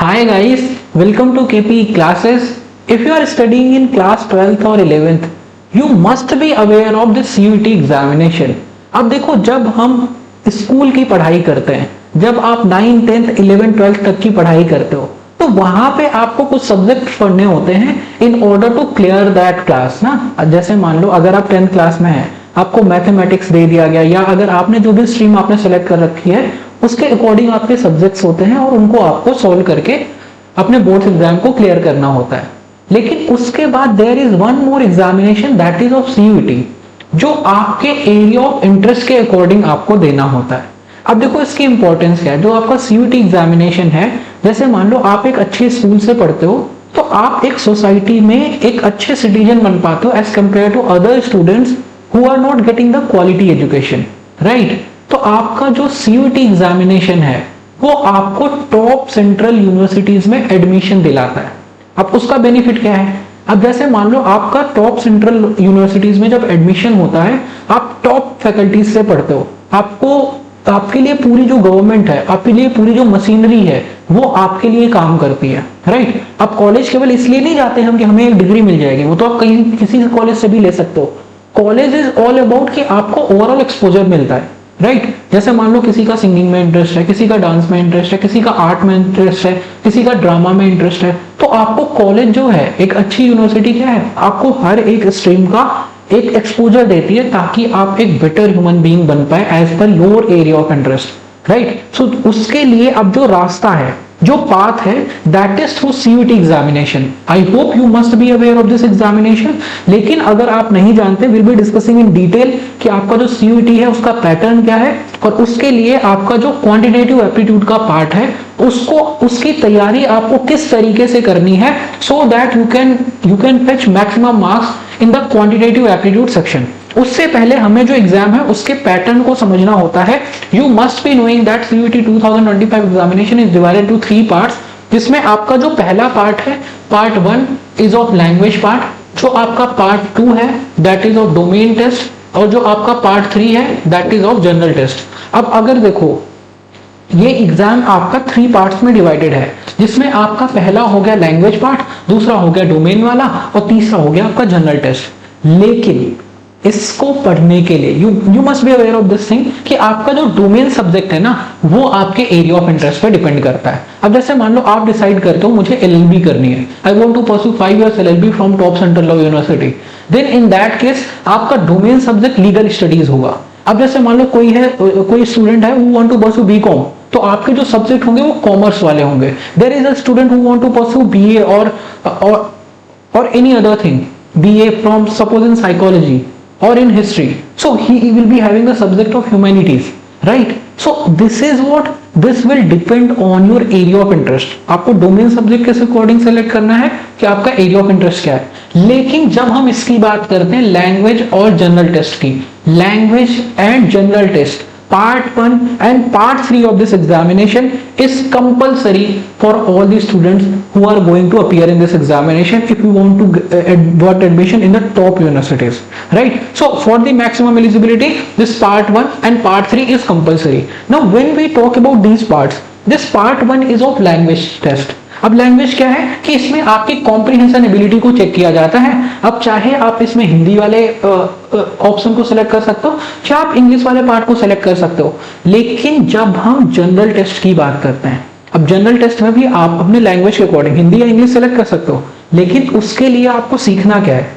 Hi guys, welcome to KP classes. If you are studying in class 12th or 11th, you must be aware of the CUET examination. अब देखो, जब हम school की पढ़ाई करते हैं, जब आप 9th 10th 11th 12th तक की पढ़ाई करते हो, तो वहां पे आपको कुछ सब्जेक्ट पढ़ने होते हैं in order to clear that class ना। जैसे मान लो अगर आप 10th क्लास में हैं, आपको मैथमेटिक्स दे दिया गया, या अगर आपने जो भी स्ट्रीम आपने सेलेक्ट कर रखी है उसके अकॉर्डिंग आपके सब्जेक्ट्स होते हैं और उनको आपको सॉल्व करके अपने बोर्ड एग्जाम को क्लियर करना होता है। लेकिन उसके बाद there is one more examination that is of CUET, जो आपके एरिया ऑफ इंटरेस्ट के अकॉर्डिंग आपको देना होता है। अब देखो इसकी इंपॉर्टेंस क्या है। जो आपका CUET एग्जामिनेशन है, जैसे मान लो आप एक अच्छे स्कूल से पढ़ते हो तो आप एक सोसाइटी में एक अच्छे सिटीजन बन पाते हो as compare to other students who are not getting the quality education, right. तो आपका जो CUET एग्जामिनेशन है वो आपको टॉप सेंट्रल यूनिवर्सिटीज में एडमिशन दिलाता है। अब उसका बेनिफिट क्या है? अब जैसे मान लो आपका टॉप सेंट्रल यूनिवर्सिटीज में जब एडमिशन होता है, आप टॉप फैकल्टीज से पढ़ते हो, आपके लिए पूरी जो गवर्नमेंट है, आपके लिए पूरी जो मशीनरी है वो आपके लिए काम करती है, राइट। अब कॉलेज केवल इसलिए नहीं जाते हम कि हमें एक डिग्री मिल जाएगी, वो तो आप कहीं किसी कॉलेज से भी ले सकते हो। कॉलेज इज ऑल अबाउट कि आपको ओवरऑल एक्सपोजर मिलता है, राइट। जैसे मान लो किसी का सिंगिंग में इंटरेस्ट है, किसी का डांस में इंटरेस्ट है, किसी का आर्ट में इंटरेस्ट है, किसी का ड्रामा में इंटरेस्ट है, तो आपको कॉलेज जो है, एक अच्छी यूनिवर्सिटी क्या है, आपको हर एक स्ट्रीम का एक एक्सपोजर देती है ताकि आप एक बेटर ह्यूमन बीइंग बन पाए as per your area of interest, right. So उसके लिए अब जो रास्ता है, जो पाथ है, that is through CUET examination. I hope you must be aware of this examination. लेकिन अगर आप नहीं जानते, will be discussing in detail कि आपका जो CUET है उसका पैटर्न क्या है, और उसके लिए आपका जो क्वांटिटेटिव एप्टीट्यूड का पार्ट है उसकी तैयारी आपको किस तरीके से करनी है, so that you can fetch maximum marks in the quantitative aptitude section. उससे पहले हमें जो एग्जाम है उसके पैटर्न को समझना होता है। You must be knowing that CUET 2025 examination is divided to 3 parts, जिसमें आपका जो पहला पार्ट है, part 1 is of language part, जो आपका पार्ट 2 है that is of domain test, और जो आपका पार्ट 3 है that is of general test. अब अगर देखो, ये एग्जाम आपका 3 पार्ट्स में डिवाइडेड है, जिसमें आपका पहला हो गया लैंग्वेज पार्ट, दूसरा हो गया डोमेन वाला, और तीसरा हो गया आपका जनरल टेस्ट। लेकिन इसको पढ़ने के लिए you must be aware of this thing कि आपका जो डोमेन सब्जेक्ट है ना, वो आपके एरिया ऑफ इंटरेस्ट पे डिपेंड करता है। अब जैसे मान लो आप डिसाइड करते हो मुझे LLB करनी है, I want to pursue 5 years LLB from top central law university, then in that case आपका डोमेन सब्जेक्ट लीगल स्टडीज होगा। अब जैसे मान लो कोई स्टूडेंट है who want to pursue BCom, तो आपके जो सब्जेक्ट होंगे वो कॉमर्स वाले होंगे। There is a student who want to pursue BA और any other thing, BA from suppose in psychology or in history, so he will be having the subject of humanities, right? So this will depend on your area of interest. आपको domain subject के according select करना है कि आपका area of interest क्या है। लेकिन जब हम इसकी बात करते हैं लैंग्वेज और जनरल टेस्ट की, language and general test part 1 and part 3 of this examination is compulsory for all the students who are going to appear in this examination if you want to get admission in the top universities, right? So for the maximum eligibility, this part 1 and part 3 is compulsory. Now when we talk about these parts, this part 1 is of language test. अब language क्या है कि इसमें आपकी comprehension ability को check किया जाता है। अब चाहे आप इसमें हिंदी वाले ऑप्शन को सिलेक्ट कर सकते हो, चाहे आप इंग्लिश वाले पार्ट को सिलेक्ट कर सकते हो। लेकिन जब हम जनरल टेस्ट की बात करते हैं, अब जनरल टेस्ट में भी आप अपने लैंग्वेज के अकॉर्डिंग हिंदी या इंग्लिश सेलेक्ट कर सकते हो, लेकिन उसके लिए आपको सीखना क्या है?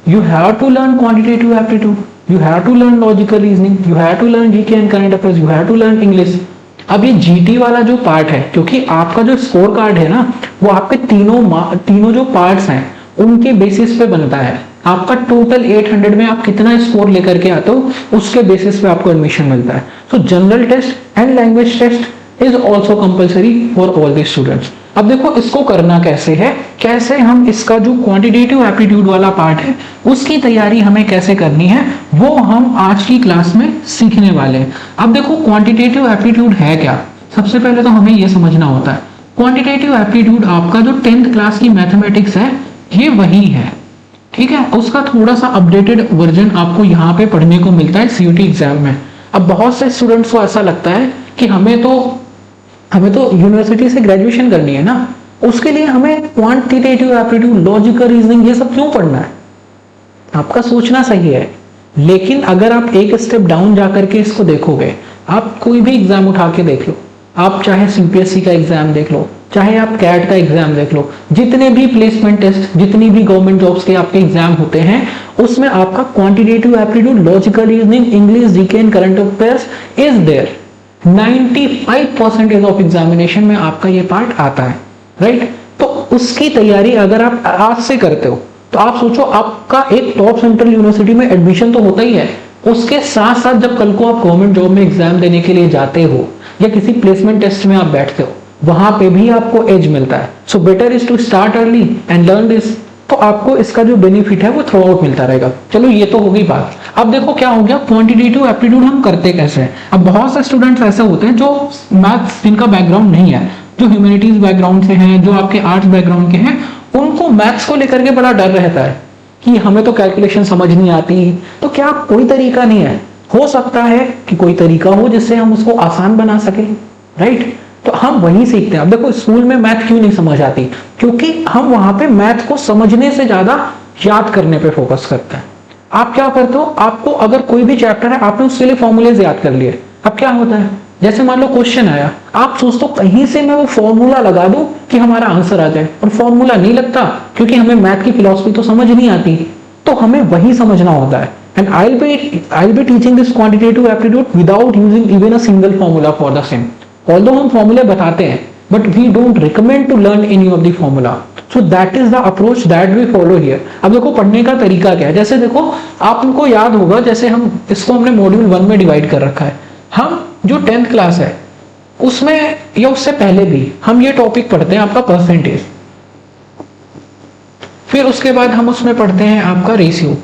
You have to learn quantitative aptitude, you have to learn logical reasoning, you have to learn GK and current affairs, you have to learn English. अब ये GT वाला जो पार्ट है, क्योंकि आपका जो स्कोर कार्ड है ना, वो आपके तीनों जो पार्ट्स हैं उनके बेसिस पे बनता है। आपका टोटल 800 में आप कितना स्कोर लेकर के आते हो, उसके बेसिस पे आपको एडमिशन मिलता है। So general test and language test is also compulsory for all the students. अब देखो इसको करना कैसे है, कैसे हम इसका जो क्वांटिटेटिव एप्टीट्यूड वाला पार्ट है उसकी तैयारी हमें कैसे करनी है, वो हम आज की क्लास में सीखने वाले हैं। अब देखो क्वांटिटेटिव एप्टीट्यूड है क्या, सबसे पहले तो हमें ये समझना होता है। क्वांटिटेटिव एप्टीट्यूड आपका जो 10th क्लास की मैथमेटिक्स है ये वही है, ठीक है। उसका थोड़ा सा अपडेटेड वर्जन आपको यहाँ पे पढ़ने को मिलता है CUET एग्जाम में। अब बहुत से स्टूडेंट्स को ऐसा लगता है कि हमें तो यूनिवर्सिटी से ग्रेजुएशन करनी है ना, उसके लिए हमें क्वांटिटेटिव एप्टीट्यूड, लॉजिकल रीजनिंग, ये सब क्यों पढ़ना है? आपका सोचना सही है, लेकिन अगर आप एक स्टेप डाउन जाकर के इसको देखोगे, आप कोई भी एग्जाम उठा के देख लो, आप चाहे सीपीएससी का एग्जाम देख लो, चाहे आप कैट का एग्जाम देख लो, जितने भी प्लेसमेंट टेस्ट, जितनी भी गवर्नमेंट जॉब्स के आपके एग्जाम होते हैं, उसमें आपका quantitative aptitude, logical reasoning, English, GK and current affairs is there. 95% of examination में आपका ये पार्ट आता है, राइट? तो उसकी तैयारी अगर आप आज से करते हो तो आप सोचो, आपका एक टॉप सेंट्रल यूनिवर्सिटी में एडमिशन तो होता ही है, उसके साथ साथ जब कल को आप गवर्नमेंट जॉब में एग्जाम देने के लिए जाते हो या किसी प्लेसमेंट टेस्ट में आप बैठते हो, वहां पे भी आपको एज मिलता है। So better is to start early and learn this. तो आपको इसका जो बेनिफिट है वो थ्रू आउट मिलता रहेगा। चलो ये तो हो गई बात। अब देखो क्या हो गया, क्वांटिटेटिव एप्टीट्यूड हम करते कैसे हैं। अब बहुत से स्टूडेंट्स ऐसे होते हैं जो मैथ्स जिनका बैकग्राउंड नहीं है, जो ह्यूमैनिटीज बैकग्राउंड से हैं, जो आपके आर्ट्स बैकग्राउंड के हैं, उनको मैथ्स को लेकर के बड़ा डर रहता है कि हमें तो कैलकुलेशन समझ नहीं आती। तो क्या कोई तरीका नहीं है? हो सकता है कि कोई तरीका हो जिससे हम उसको आसान बना सके, राइट? तो हम वही सीखते हैं। अब देखो स्कूल में मैथ क्यों नहीं समझ आती, क्योंकि हम वहां पे मैथ को समझने से ज्यादा याद करने पे फोकस करते हैं। आप क्या करते हो, आपको अगर कोई भी चैप्टर है, आपने उसके लिए फॉर्मूलेज याद कर लिए। अब क्या होता है, जैसे मान लो क्वेश्चन आया, आप सोचते हो कहीं से मैं वो फॉर्मूला लगा दूं कि हमारा आंसर आ जाए, और फॉर्मूला नहीं लगता क्योंकि हमें मैथ की फिलॉसफी तो समझ नहीं आती। तो हमें वही समझना होता है। And I'll be teaching this quantitative aptitude without using even a single formula for the same. Although हम फॉर्मूले बताते हैं, but we don't recommend to learn any of the formula. So that is the approach that we follow here. अब देखो पढ़ने का तरीका क्या है। जैसे देखो आपको याद होगा, जैसे हम इसको हमने मॉड्यूल 1 में डिवाइड कर रखा है। हम जो 10th क्लास है उसमें या उससे पहले भी हम ये टॉपिक पढ़ते हैं आपका परसेंटेज, फिर उसके बाद हम उसमें पढ़ते हैं आपका रेशियो।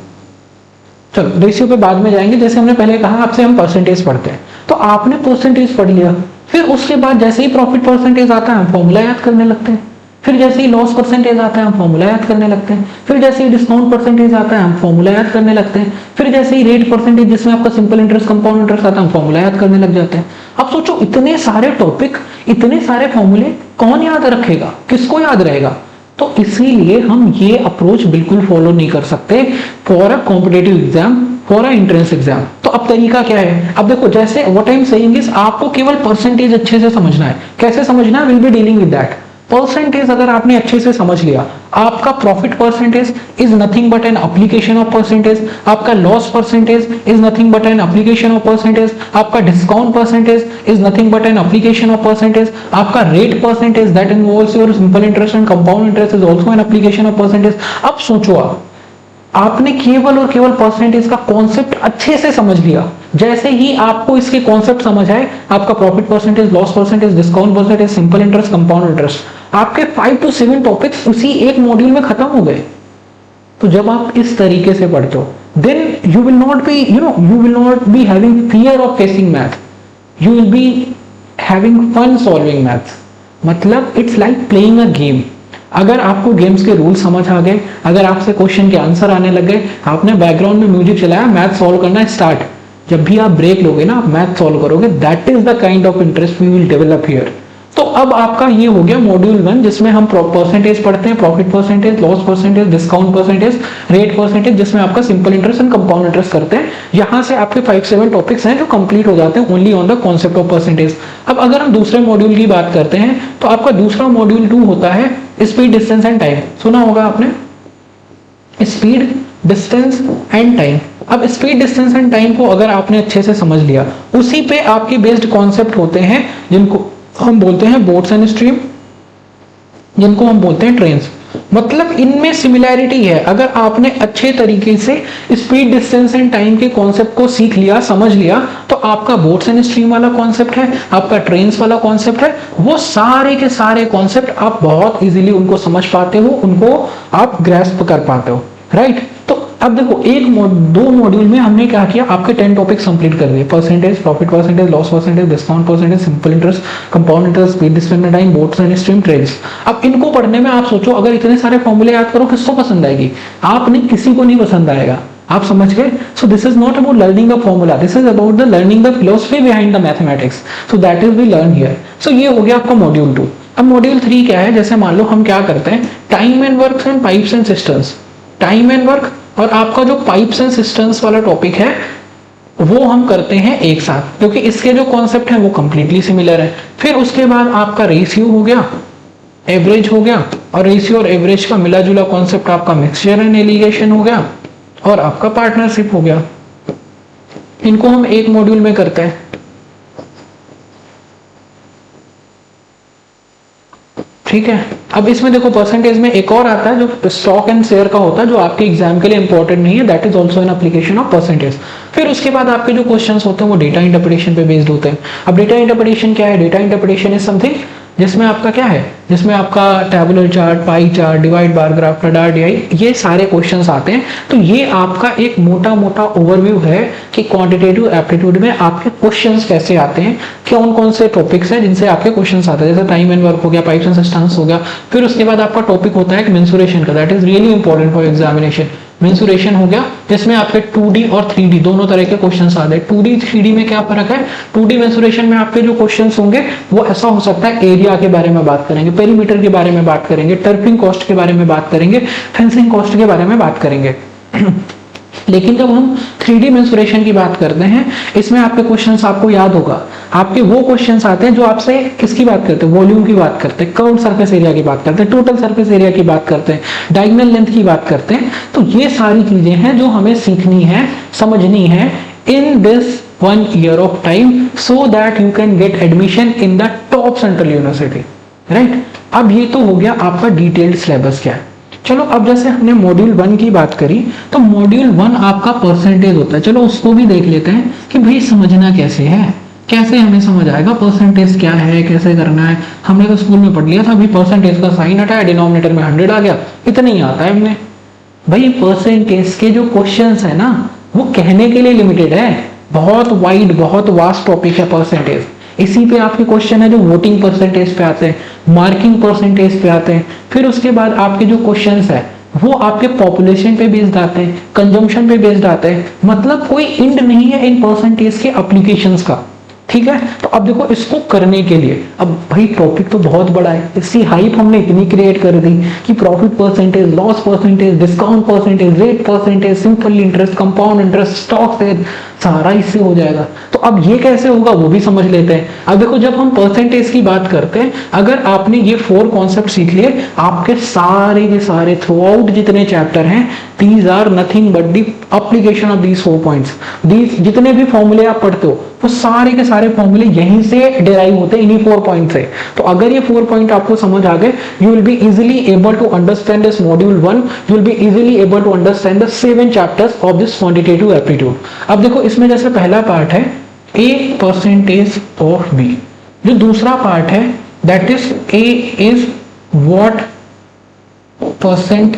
चलो रेशियो पे बाद में जाएंगे। जैसे हमने पहले कहा आपसे हम परसेंटेज पढ़ते हैं, तो आपने परसेंटेज पढ़ लिया, फिर उसके बाद जैसे ही प्रॉफिट परसेंटेज आता है हम फॉर्मूला याद करने लगते हैं, फिर जैसे ही लॉस परसेंटेज आता है हम फॉर्मूला याद करने लगते हैं, फिर जैसे ही डिस्काउंट परसेंटेज आता है हम फॉर्मूला याद करने लगते हैं, फिर जैसे ही रेट परसेंटेज जिसमें आपका सिंपल इंटरेस्ट, कंपाउंड इंटरेस्ट आता है हम फॉर्मूला याद करने लग जाते हैं। अब सोचो इतने सारे टॉपिक, इतने सारे फॉर्मूले कौन याद रखेगा, किसको याद रहेगा? तो इसीलिए हम ये अप्रोच बिल्कुल फॉलो नहीं कर सकते for a competitive exam, for a entrance exam. तो अब तरीका क्या है? अब देखो जैसे what I am saying is आपको केवल परसेंटेज अच्छे से समझना है। कैसे समझना है? Will be dealing with that. Percentage अगर आपने अच्छे से समझ लिया, आपका profit percentage is nothing but an application of percentage, आपका loss percentage is nothing but an application of percentage, आपका discount percentage is nothing but an application of percentage, आपका rate percentage that involves your simple interest and compound interest is also an application of percentage. अब सोचो आपने केवल और केवल percentage का concept अच्छे से समझ लिया। जैसे ही आपको इसके कॉन्सेप्ट समझ आए, आपका profit percentage, loss percentage, discount percentage, simple interest, compound interest, आपके 5 to 7 टॉपिक्स उसी एक मॉड्यूल में खत्म हो गए। तो जब आप इस तरीके से पढ़ते हो, then you will not be having fear of facing math, you will be having fun solving maths. मतलब it's like playing a game. अगर आपको गेम्स के रूल समझ आ गए, अगर आपसे क्वेश्चन के आंसर आने लग गए, आपने बैकग्राउंड में म्यूजिक चलाया, मैथ सॉल्व करना स्टार्ट, जब भी आप ब्रेक लोगे ना, मैथ सॉल्व करोगे, that is the kind of interest we will develop here. तो अब आपका ये हो गया मॉड्यूल 1, जिसमें हम परसेंटेज पढ़ते हैं, profit percentage, loss percentage, discount percentage, rate percentage, जिसमें आपका simple interest and compound interest करते हैं। यहां से आपके 5-7 टॉपिक्स हैं जो कंप्लीट हो जाते हैं only on the concept of percentage. अब अगर हम दूसरे मॉड्यूल की बात करते हैं, तो आपका दूसरा मॉड्यूल 2 होता है स्पीड, डिस्टेंस एंड टाइम। सुना होगा आपने, स्पीड, डिस्टेंस एंड टाइम। अब स्पीड, डिस्टेंस एंड टाइम को अगर आपने अच्छे से समझ लिया, उसी पे आपके बेस्ड कॉन्सेप्ट होते हैं जिनको हम बोलते हैं बोट्स एंड स्ट्रीम, जिनको हम बोलते हैं ट्रेन्स। मतलब इनमें सिमिलैरिटी है। अगर आपने अच्छे तरीके से स्पीड, डिस्टेंस एंड टाइम के कॉन्सेप्ट को सीख लिया, समझ लिया, तो आपका बोट्स एंड स्ट्रीम वाला कॉन्सेप्ट है, आपका ट्रेन्स वाला कॉन्सेप्ट है, वो सारे के सारे कॉन्सेप्ट आप बहुत इजीली उनको समझ पाते हो, उनको आप ग्रैस्प कर पाते हो, राइट? तो अब देखो 2 मॉड्यूल में हमने क्या किया, आपके 10 टॉपिक्स कंप्लीट कर दिए। Percentage, profit percentage, loss percentage, discount percentage, simple interest, compound interest, speed, distance and time, boats and stream, trains. अब इनको पढ़ने में आप सोचो, अगर इतने सारे फॉर्मूले याद करो, किसको पसंद आएगी? आप नहीं, किसी को नहीं पसंद आएगा। आप समझ गए? So this is not about learning a formula, this is about the learning the philosophy behind the mathematics. So that is we learn here. सो ये हो गया आपका मॉड्यूल 2। अब मॉड्यूल 3 क्या है, जैसे मान लो हम क्या करते हैं, time and work and pipes and systems. Time and work और आपका जो पाइप्स एंड सिस्टम्स वाला टॉपिक है वो हम करते हैं एक साथ, क्योंकि इसके जो कॉन्सेप्ट है वो कंप्लीटली सिमिलर है। फिर उसके बाद आपका रेशियो हो गया, एवरेज हो गया, और रेशियो और एवरेज का मिला जुला कॉन्सेप्ट आपका मिक्सचर एंड एलिगेशन हो गया, और आपका पार्टनरशिप हो गया। इनको हम एक मॉड्यूल में करते हैं। ठीक है, अब इसमें देखो परसेंटेज में एक और आता है जो स्टॉक एंड शेयर का होता है, जो आपके एग्जाम के लिए इंपॉर्टेंट नहीं है, that is also an application of percentage. फिर उसके बाद आपके जो क्वेश्चंस होते हैं वो डेटा इंटरप्रिटेशन पे बेस्ड होते हैं। अब डेटा इंटरप्रिटेशन क्या है? डेटा इंटरप्रिटेशन इज समथिंग जिसमें आपका क्या है, जिसमें आपका tabular chart, pie chart, divide bar graph, radar DI, ये सारे क्वेश्चंस आते हैं। तो ये आपका एक मोटा मोटा ओवरव्यू है कि क्वांटिटेटिव एप्टीट्यूड में आपके क्वेश्चंस कैसे आते हैं, कौन कौन से टॉपिक्स हैं जिनसे आपके क्वेश्चंस आते हैं। जैसे टाइम एंड वर्क हो गया, पाइप्स एंड सिस्टम्स हो गया। फिर उसके बाद आपका टॉपिक होता है मेंसुरेशन का, that is really important for examination. Mensuration हो गया जिसमें आपके 2D और 3D दोनों तरह के क्वेश्चंस आते हैं। 2D 3D में क्या फर्क है? 2D मेंसुरेशन में आपके जो क्वेश्चंस होंगे वो ऐसा हो सकता है, एरिया के बारे में बात करेंगे, पेरीमीटर के बारे में बात करेंगे, टर्फिंग कॉस्ट के बारे में बात करेंगे, फेंसिंग कॉस्ट के बारे में बात करेंगे। लेकिन जब हम 3D मेंसुरेशन की बात करते हैं, इसमें आपके क्वेश्चंस आपको याद होगा, आपके वो क्वेश्चंस आते हैं जो आपसे किसकी बात करते हैं, वॉल्यूम की बात करते हैं, कर्व्ड सरफेस एरिया की बात करते हैं, टोटल सरफेस एरिया की बात करते हैं, डायगोनल लेंथ की बात करते हैं। तो ये सारी चीजें हैं जो हमें सीखनी है, समझनी है in this 1 year of time, so that you can get admission in the top central university, right. अब ये तो हो गया आपका डिटेल्ड सिलेबस क्या है। चलो अब जैसे हमने मॉड्यूल 1 की बात करी, तो मॉड्यूल 1 आपका परसेंटेज होता है। चलो उसको भी देख लेते हैं कि भाई समझना कैसे है, कैसे हमें समझ आएगा परसेंटेज क्या है, कैसे करना है। हमने तो स्कूल में पढ़ लिया था, भाई परसेंटेज का साइन हटाया, डिनोमिनेटर में 100 आ गया, इतना ही आता है हमने। भाई परसेंटेज के जो क्वेश्चंस है ना वो कहने के लिए लिमिटेड है, बहुत वाइड, बहुत वास्ट टॉपिक है परसेंटेज। इसी पे आपके क्वेश्चन है जो वोटिंग परसेंटेज पे आते हैं, मार्किंग परसेंटेज पे आते हैं। फिर उसके बाद आपके जो क्वेश्चंस है वो आपके पॉपुलेशन पे बेस्ड आते हैं, कंजम्पशन पे बेस्ड आते हैं। मतलब कोई एंड नहीं है इन परसेंटेज के एप्लीकेशंस का, ठीक है। तो अब देखो इसको करने के लिए, अब भाई टॉपिक तो बहुत बड़ा है, इसकी हाइप हमने इतनी क्रिएट कर दी कि profit percentage, loss percentage, discount percentage, rate percentage, simple interest, compound interest, stock share, सारा इससे हो जाएगा। तो अब ये कैसे होगा वो भी समझ लेते हैं। अब देखो जब हम परसेंटेज की बात करते हैं, अगर आपने ये 4 कॉन्सेप्ट सीख लिए, आपके सारे के सारे थ्रू आउट जितने चैप्टर हैं, these are nothing but the application of these 4 points. These जितने भी फॉर्मूले आप पढ़ते हो वो सारे के सारे फॉर्मूले यहीं से डिराइव होते हैं, इन्हीं 4 पॉइंट से। तो अगर ये 4 पॉइंट आपको समझ आ गए, you will be easily able to understand this module 1, you will be easily able to understand the 7 chapters of this quantitative aptitude. अब देखो इसमें जैसे पहला पार्ट है ए परसेंटेज ऑफ बी, जो दूसरा पार्ट है that is A is what percent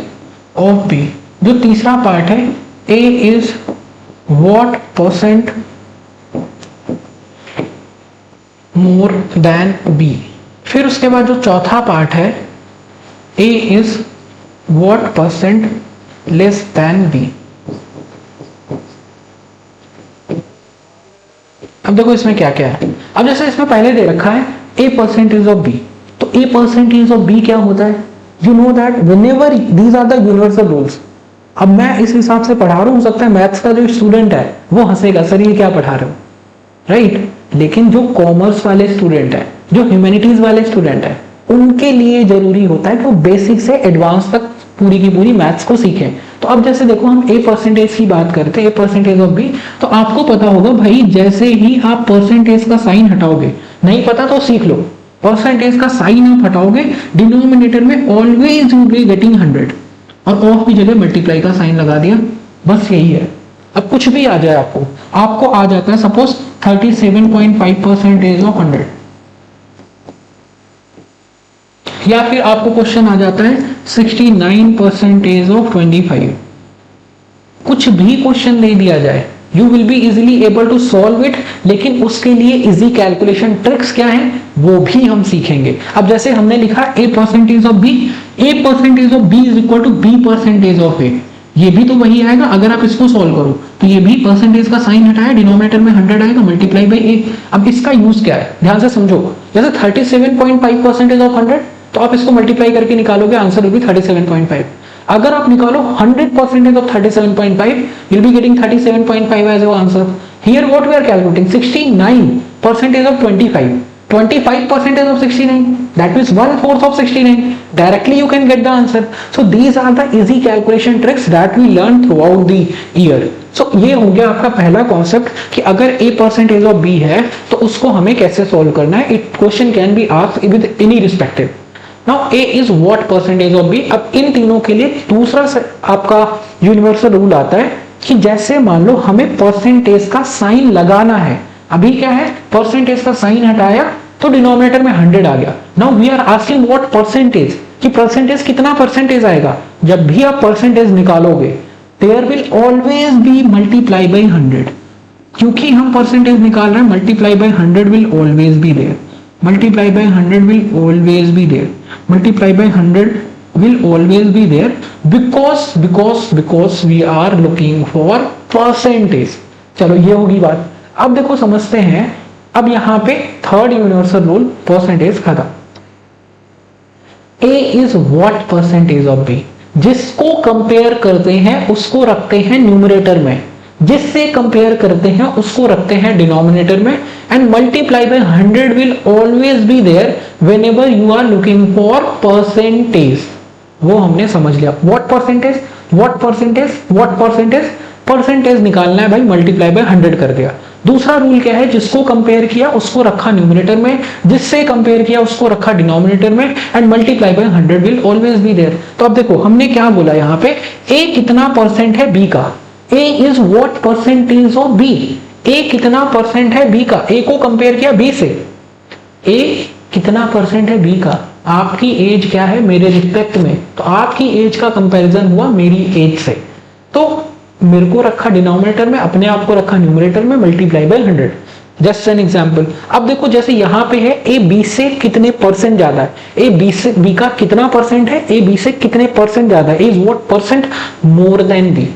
of B, जो तीसरा पार्ट है A is what percent more than B. फिर उसके बाद जो चौथा पार्ट है A is what percent less than B. अब देखो इसमें क्या क्या है। अब जैसे इसमें पहले दे रखा है ए परसेंटेज ऑफ बी, तो ए परसेंटेज ऑफ बी क्या होता है? You know that whenever these are the universal rules. अब मैं इस हिसाब से पढ़ा रहा हूं, हो सकता है मैथ्स का जो स्टूडेंट है वो हंसेगा, सर ये क्या पढ़ा रहे हो, राइट। लेकिन जो कॉमर्स वाले स्टूडेंट है, जो ह्यूमैनिटीज वाले स्टूडेंट है, उनके लिए जरूरी होता है कि वो बेसिक से एडवांस तक पूरी की पूरी मैथ्स को सीखें। तो अब जैसे देखो हम ए परसेंटेज की बात करते हैं, ए परसेंटेज ऑफ बी, तो आपको पता होगा भाई जैसे ही आप परसेंटेज का साइन हटाओगे, नहीं पता तो सीख लो, परसेंटेज का साइन आप हटाओगे, डिनोमिनेटर में ऑलवेज यू बी गेटिंग 100 और ऑफ की जगह मल्टीप्लाई का साइन लगा दिया, बस यही है। अब कुछ भी आ जाए आपको आ जाता है सपोज 37.5% ऑफ 100, या फिर आपको क्वेश्चन आ जाता है 69% ऑफ 25। कुछ भी क्वेश्चन दे दिया जाए, you will be easily able to solve it. लेकिन उसके लिए इजी कैलकुलेशन ट्रिक्स क्या है वो भी हम सीखेंगे। अब जैसे हमने लिखा A percentage of B, A percentage of B is equal to B percentage of A. ये भी तो वही आएगा। अगर आप इसको सॉल्व करो तो ये भी परसेंटेज का साइन हटाया, डिनोमिनेटर में 100 आएगा, मल्टीप्लाई बाई ए। अब इसका यूज क्या है, ध्यान से समझो। जैसे 37.5% ऑफ 100, तो आप इसको मल्टीप्लाई करके निकालोगे, आंसर विल बी 37.5। अगर आप निकालो 100% of 37.5, you'll be getting 37.5 as your answer. Here what we are calculating, 69% of 25, 25% of 69, that means 1/4 of 69. Directly you can get the answer. So these are the easy calculation tricks that we learn throughout the year. So ये हो गया आपका पहला concept कि अगर a percentage of b है तो उसको हमें कैसे सॉल्व करना है। It question can be asked with any respective. Now a is what percentage of b। अब इन तीनों के लिए दूसरा आपका यूनिवर्सल रूल आता है कि जैसे मान लो हमें परसेंटेज का साइन लगाना है, अभी क्या है, परसेंटेज का साइन हटाया तो डिनोमिनेटर में 100 आ गया। Now we are asking what percentage, कि परसेंटेज कितना परसेंटेज आएगा। जब भी आप परसेंटेज निकालोगे there will always be multiply by 100, क्योंकि हम परसेंटेज निकाल रहे हैं, multiply by 100 will always be there, multiply by 100 will always be there, multiply by 100 will always be there because we are looking for percentage। चलो ये होगी बात। अब देखो समझते हैं, अब यहां पे थर्ड यूनिवर्सल रूल परसेंटेज का था। A is what percentage of B, जिसको कंपेयर करते हैं उसको रखते हैं न्यूमरेटर में, जिससे कंपेयर करते हैं उसको रखते हैं डिनोमिनेटर में, and multiply by 100 will always be there whenever you are looking for percentage. वो हमने समझ लिया। What percentage, what percentage, what percentage, percentage निकालना है भाई, मल्टीप्लाई बाय 100 कर दिया। दूसरा रूल क्या है, जिसको कंपेयर किया उसको रखा न्यूमरेटर में, जिससे कंपेयर किया उसको रखा डिनोमिनेटर में, and multiply by 100 will always be there. तो अब देखो हमने क्या बोला यहाँ पे, ए कितना परसेंट है बी का, A is what percentage of B, A कितना परसेंट है बी का, ए को कंपेयर किया बी से, ए कितना परसेंट है बी का, आपकी एज क्या है मेरे रिस्पेक्ट में, तो आपकी एज का कंपैरिजन हुआ मेरी एज से, तो मेरे को रखा डिनोमिनेटर में, अपने आप को रखा न्यूमरेटर में, multiply by 100। Just an example. अब देखो जैसे यहाँ पे है ए बी से कितने परसेंट ज्यादा है, ए बी से बी का कितना परसेंट है, ए बी से कितने परसेंट ज्यादा है, is what percent more than B.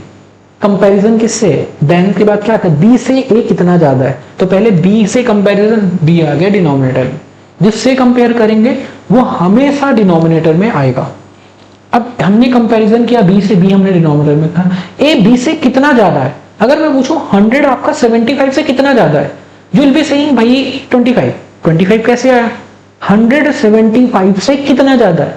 Comparison किससे है, देन के बाद क्या था, बी से ए कितना ज्यादा है, तो पहले बी से कंपैरिजन, बी आ गया डिनोमिनेटर में, जिससे कंपेयर करेंगे वो हमेशा डिनोमिनेटर में आएगा। अब हमने कंपैरिजन किया बी से, बी हमने डिनोमिनेटर में कहा, ए बी से कितना ज्यादा है। अगर मैं पूछूं 100 आपका 75 से कितना ज्यादा है, यू विल बी सेइंग भाई 25, 25 कैसे आया, 100 75 से कितना ज्यादा है,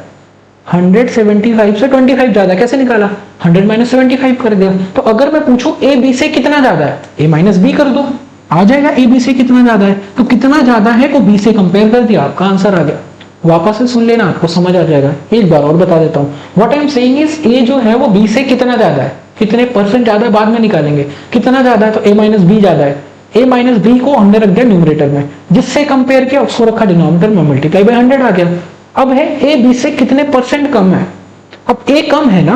100 75 से 25 ज्यादा, कैसे निकाला, 100 माइनस 75 कर दिया। तो अगर मैं पूछूं ए बी से कितना ज्यादा है, ए माइनस बी कर दो, आ जाएगा ए बी से कितना ज्यादा है, तो कितना ज्यादा है वो बी से कंपेयर कर दिया, आपका आंसर आ गया। वापस से सुन लेना, आपको समझ आ जाएगा। एक बार और बता देता हूँ, what I am saying is a जो है वो बी से कितना ज्यादा है, कितने परसेंट ज्यादा है बाद में निकालेंगे, कितना ज्यादा है तो ए माइनस बी ज्यादा है, ए माइनस बी को हमने रख दिया न्यूमरेटर में, जिससे कंपेयर किया उसको रखा डिनोमिनेटर में, मल्टीप्लाई बाय 100 आ गया। अब है ए बी से कितने परसेंट कम है, अब ए कम है ना,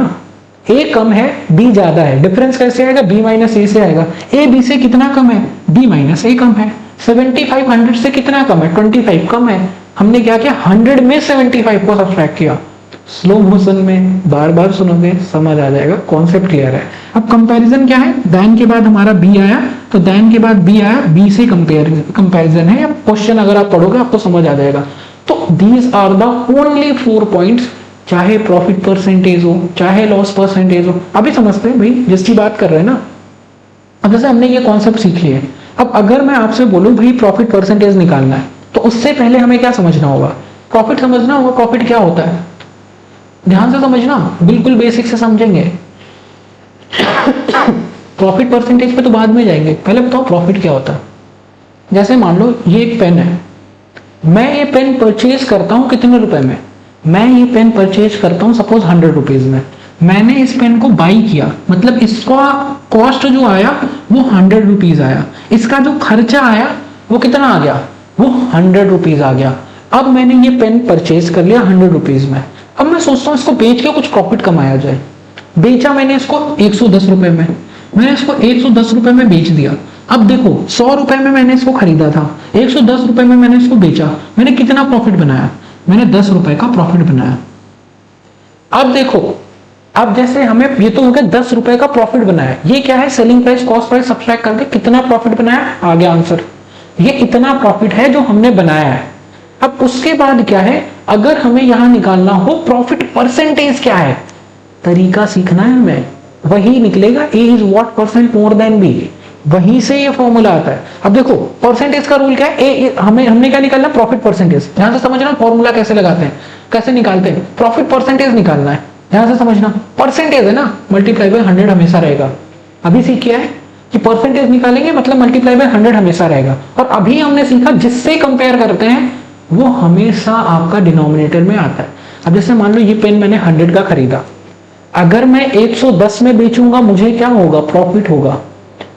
ए कम है बी ज्यादा है, डिफरेंस कैसे आएगा, बी माइनस ए से आएगा। ए बी से कितना कम है, बी माइनस ए कम है। 75 100 से कितना कम है, 25 कम है। हमने क्या किया, 100 में 75 को सब्ट्रैक्ट किया। स्लो मोशन में बार बार सुनोगे समझ आ जाएगा, कॉन्सेप्ट क्लियर है। अब कंपैरिजन क्या है, देन के बाद हमारा बी आया, तो देन के बाद बी आया, बी से कंपैरिजन है। अब क्वेश्चन अगर आप पढ़ोगे आपको समझ आ जाएगा। तो these are the only 4 points, चाहे प्रॉफिट परसेंटेज हो चाहे लॉस परसेंटेज हो। अभी समझते हैं भाई जिसकी बात कर रहे हैं ना। अब जैसे हमने ये कॉन्सेप्ट सीख लिए, अब अगर मैं आपसे बोलूं भाई प्रॉफिट परसेंटेज निकालना है, तो उससे पहले हमें क्या समझना होगा, प्रॉफिट समझना होगा। प्रॉफिट क्या होता है, ध्यान से समझना, बिल्कुल बेसिक से समझेंगे। प्रॉफिट परसेंटेज पे तो बाद में जाएंगे, पहले बताओ प्रॉफिट क्या होता है। जैसे मान लो ये एक पेन है, मैं ये पेन परचेज करता हूं कितने रुपए में, मैं ये पेन परचेज करता हूं सपोज 100 रुपीज में। मैंने इस पेन को बाई किया, मतलब इसका कॉस्ट जो आया वो 100 रुपीज आया, इसका जो खर्चा आया वो कितना आ गया, वो 100 रुपीज आ गया। अब मैंने ये पेन परचेज कर लिया 100 रुपीज में। अब मैं सोचता हूँ इसको बेच के कुछ प्रॉफिट कमाया जाए। बेचा मैंने इसको 110 रुपए में, मैंने इसको 110 रुपए में बेच दिया। अब देखो 100 रुपए में मैंने इसको खरीदा था, 110 रुपए में मैंने इसको बेचा, मैंने कितना प्रॉफिट बनाया, मैंने 10 रुपए का प्रॉफिट बनाया। अब देखो अब जैसे हमें ये तो हो गया 10 रुपए का प्रॉफिट बनाया, ये क्या है selling price cost price subtract करके कितना प्रॉफिट बनाया, आ गया आंसर, ये इतना प्रॉफिट है जो हमने बनाया है। अब उसके बाद क्या है, अगर हमें यहां निकालना हो प्रॉफिट परसेंटेज क्या है, तरीका सीखना है हमें, वही निकलेगा A is what percent more than B, वहीं से ये फॉर्मूला आता है। अब देखो परसेंटेज का रूल क्या है, ए हमने क्या निकालना, प्रॉफिट परसेंटेज, ध्यान से समझना फॉर्मूला कैसे लगाते हैं, कैसे निकालते हैं, प्रॉफिट परसेंटेज निकालना है, ध्यान से समझना, परसेंटेज है ना, मल्टीप्लाई बाय 100 हमेशा रहेगा। अभी सीख किया है कि परसेंटेज निकालेंगे मतलब मल्टीप्लाई बाय 100 हमेशा रहेगा, और अभी हमने सीखा जिससे कंपेयर करते हैं वो हमेशा आपका डिनोमिनेटर में आता है। अब जैसे मान लो ये पेन मैंने 100 का खरीदा, अगर मैं 110 में बेचूंगा मुझे क्या होगा, प्रॉफिट होगा,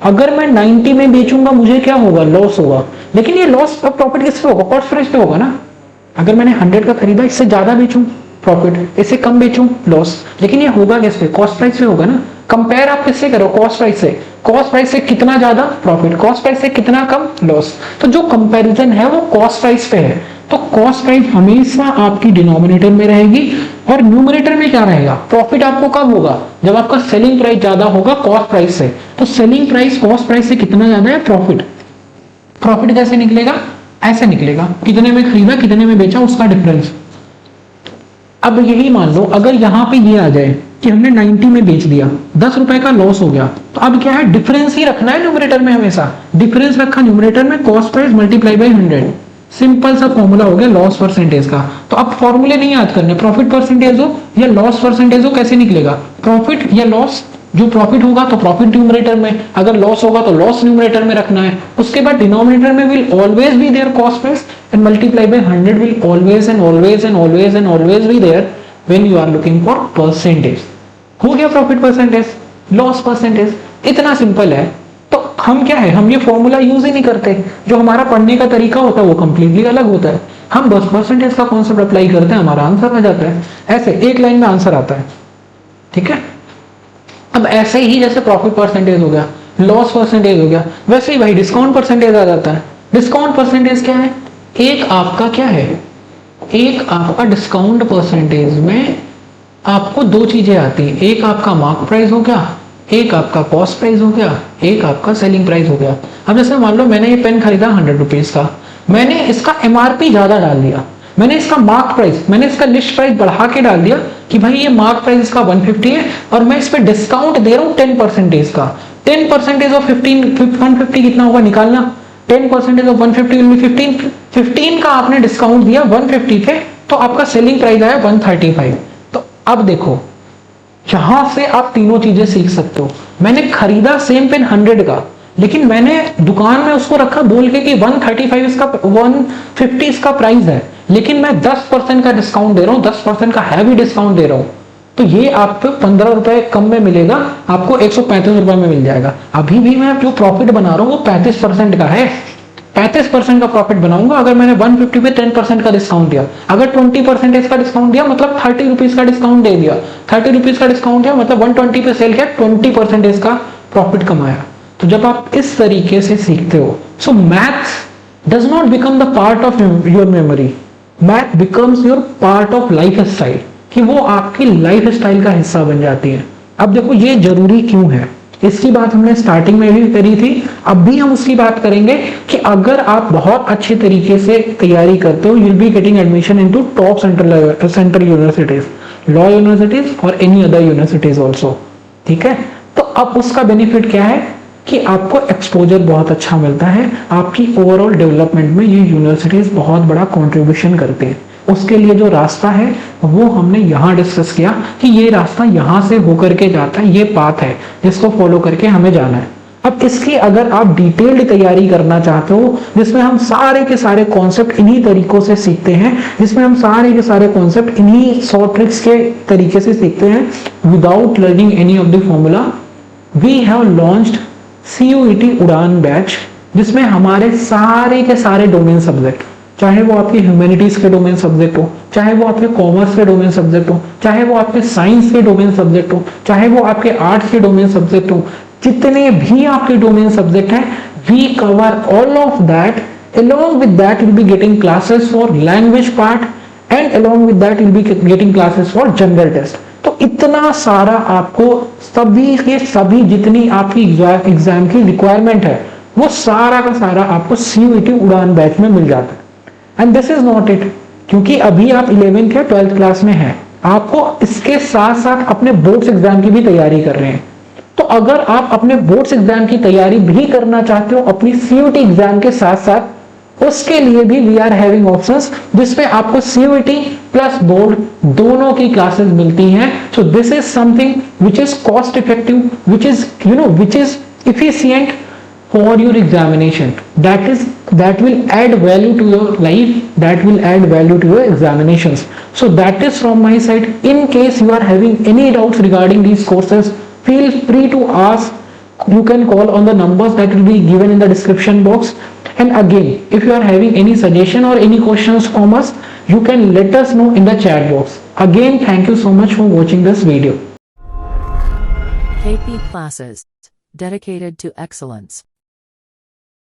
अगर मैं 90 में बेचूंगा मुझे क्या होगा, लॉस होगा। लेकिन ये लॉस और प्रॉफिट किस पे होगा, कॉस्ट प्राइस पे होगा ना। अगर मैंने 100 का खरीदा, इससे ज्यादा बेचूं प्रॉफिट, इससे कम बेचूं लॉस, लेकिन ये होगा किस पे, कॉस्ट प्राइस पे होगा ना। कंपेयर आप किससे करो, कॉस्ट प्राइस से, कॉस्ट प्राइस से कितना ज्यादा प्रॉफिट, कॉस्ट प्राइस से कितना कम लॉस, तो जो कंपैरिजन है वो कॉस्ट प्राइस पे है। तो कॉस्ट प्राइस हमेशा आपकी डिनोमिनेटर में रहेगी, और न्यूमरेटर में क्या रहेगा, प्रॉफिट आपको कब होगा, जब आपका सेलिंग प्राइस ज्यादा होगा कॉस्ट प्राइस से। तो सेलिंग प्राइस कॉस्ट प्राइस से कितना ज्यादा है, प्रॉफिट, प्रॉफिट कैसे निकलेगा, ऐसे निकलेगा, कितने में खरीदा कितने में बेचा उसका डिफरेंस। अब यही मान लो अगर यहाँ पे ये आ जाए कि हमने 90 में बेच दिया, 10 रुपए का लॉस हो गया, तो अब क्या है, डिफरेंस ही रखना है न्यूमरेटर में, हमेशा डिफरेंस रखा न्यूमरेटर में, cost price multiply by 100, simple सा फॉर्मूला हो गया लॉस परसेंटेज का। तो अब फॉर्मूले नहीं याद करने, प्रॉफिट परसेंटेज हो या लॉस परसेंटेज हो, कैसे निकलेगा, प्रॉफिट या लॉस, जो प्रॉफिट होगा तो प्रॉफिट न्यूमरेटर में, अगर लॉस होगा तो लॉस न्यूमरेटर में रखना है। उसके बाद डिनोमिनेटर में will always be there cost price and multiply by 100 will always and always and always and always be there when you are looking for percentage. हो गया प्रॉफिट परसेंटेज, लॉस परसेंटेज, इतना simple है। तो हम क्या है, हम ये फॉर्मूला यूज ही नहीं करते, जो हमारा पढ़ने का तरीका होता है वो कंप्लीटली अलग होता है। हम बस परसेंटेज का कॉन्सेप्ट अप्लाई करते हैं, हमारा आंसर आ जाता है, ऐसे एक लाइन में आंसर आता है, ठीक है। अब ऐसे ही जैसे प्रॉफिट परसेंटेज हो गया, लॉस परसेंटेज हो गया, वैसे ही भाई डिस्काउंट परसेंटेज आ जाता है। डिस्काउंट परसेंटेज क्या है, एक आपका क्या है, एक आपका डिस्काउंट परसेंटेज में आपको दो चीजें आती हैं, एक आपका मार्क प्राइस हो गया, एक आपका कॉस्ट प्राइस हो गया, एक आपका सेलिंग प्राइस हो गया। अब जैसे मान लो मैंने ये पेन खरीदा 100 रुपीज का, मैंने इसका एमआरपी ज्यादा डाल दिया, मैंने इसका मार्क प्राइस, मैंने इसका लिस्ट प्राइस बढ़ा के डाल दिया कि भाई ये मार्क प्राइस इसका 150 है और मैं इस पे डिस्काउंट दे रहा हूँ 10% का। 10% ऑफ 150 कितना होगा निकालना, 10% ऑफ 150 विल बी 15, 15 का आपने डिस्काउंट दिया 150 पे, तो आपका सेलिंग प्राइस आया 135। तो अब देखो यहां से आप तीनों चीजें सीख सकते हो। मैंने खरीदा सेम पेन 100 का, लेकिन मैंने दुकान में उसको रखा बोल के कि 135 इसका 150 इसका प्राइस है, लेकिन मैं 10% का डिस्काउंट दे रहा हूँ, 10% का हैवी डिस्काउंट दे रहा हूँ, तो ये आपको 15 रुपए कम में मिलेगा, आपको 135 रुपए में मिल जाएगा। अभी भी मैं जो प्रॉफिट बना रहा हूँ वो 35% का है, 35% का प्रॉफिट बनाऊंगा अगर मैंने 150 पे 10% का डिस्काउंट दिया। अगर 20% का डिस्काउंट दिया मतलब 30 रुपीज का डिस्काउंट दे दिया, 30 रुपीज का डिस्काउंट दिया मतलब 120 पे सेल किया, 20% का प्रॉफिट कमाया। तो जब आप इस तरीके से सीखते हो, सो maths does not become the part of your memory, math becomes your part of life style, कि वो आपकी लाइफ स्टाइल का हिस्सा बन जाती है। अब देखो ये जरूरी क्यों है, इसकी बात हमने स्टार्टिंग में भी करी थी, अब भी हम उसकी बात करेंगे कि अगर आप बहुत अच्छे तरीके से तैयारी करते हो, you will be getting admission into top central universities, law universities और एनी अदर यूनिवर्सिटीज ऑल्सो, ठीक है। तो अब उसका बेनिफिट क्या है कि आपको एक्सपोजर बहुत अच्छा मिलता है, आपकी ओवरऑल डेवलपमेंट में ये यूनिवर्सिटीज बहुत बड़ा कॉन्ट्रीब्यूशन करते हैं। उसके लिए जो रास्ता है वो हमने यहाँ डिस्कस किया कि ये रास्ता यहाँ से होकर के जाता है, ये पाथ है जिसको फॉलो करके हमें जाना है। अब इसकी अगर आप डिटेल्ड तैयारी करना चाहते हो, जिसमें हम सारे के सारे कॉन्सेप्ट इन्हीं तरीकों से सीखते हैं, जिसमें हम सारे के सारे कॉन्सेप्ट इन्हीं शॉर्ट ट्रिक्स के तरीके से सीखते हैं without learning any of the formula, we have launched CUET Udaan batch, जिसमें हमारे सारे के सारे डोमेन सब्जेक्ट, चाहे वो आपके ह्यूमैनिटीज के डोमेन सब्जेक्ट हो, चाहे वो आपके कॉमर्स के डोमेन सब्जेक्ट हो, चाहे वो आपके साइंस के डोमेन सब्जेक्ट हो, चाहे वो आपके आर्ट्स के डोमेन सब्जेक्ट हो, जितने भी आपके डोमेन सब्जेक्ट हैं, we cover all of that. along with that you'll be getting classes for language part and along with that you'll be getting classes for general test। तो तो इतना सारा आपको सभी के सभी जितनी आपकी एग्जाम की रिक्वायरमेंट है वो सारा का सारा आपको सीयूईटी उड़ान बैच में मिल जाता है। And this is not it, क्योंकि अभी आप 11th या 12th क्लास में हैं, आपको इसके साथ साथ अपने बोर्ड्स एग्जाम की भी तैयारी कर रहे हैं। तो अगर आप अपने बोर्ड्स एग्जाम की तैयारी भी करना चाहते हो अपनी सीयूईटी एग्जाम के साथ साथ, उसके लिए भी वी आर हैविंग ऑप्शंस जिसमें आपको सीयूईटी प्लस बोर्ड दोनों की क्लासेस मिलती हैं। सो this is something which is cost effective, which is efficient for your examination, that will add value to your life, that will add value to your examinations. So that is from my side. In case you are having any doubts regarding these courses, feel free to ask. You can call on the numbers that will be given in the description box. And again, if you are having any suggestion or any questions from us, you can let us know in the chat box. Again, thank you so much for watching this video. KP Classes, dedicated to excellence.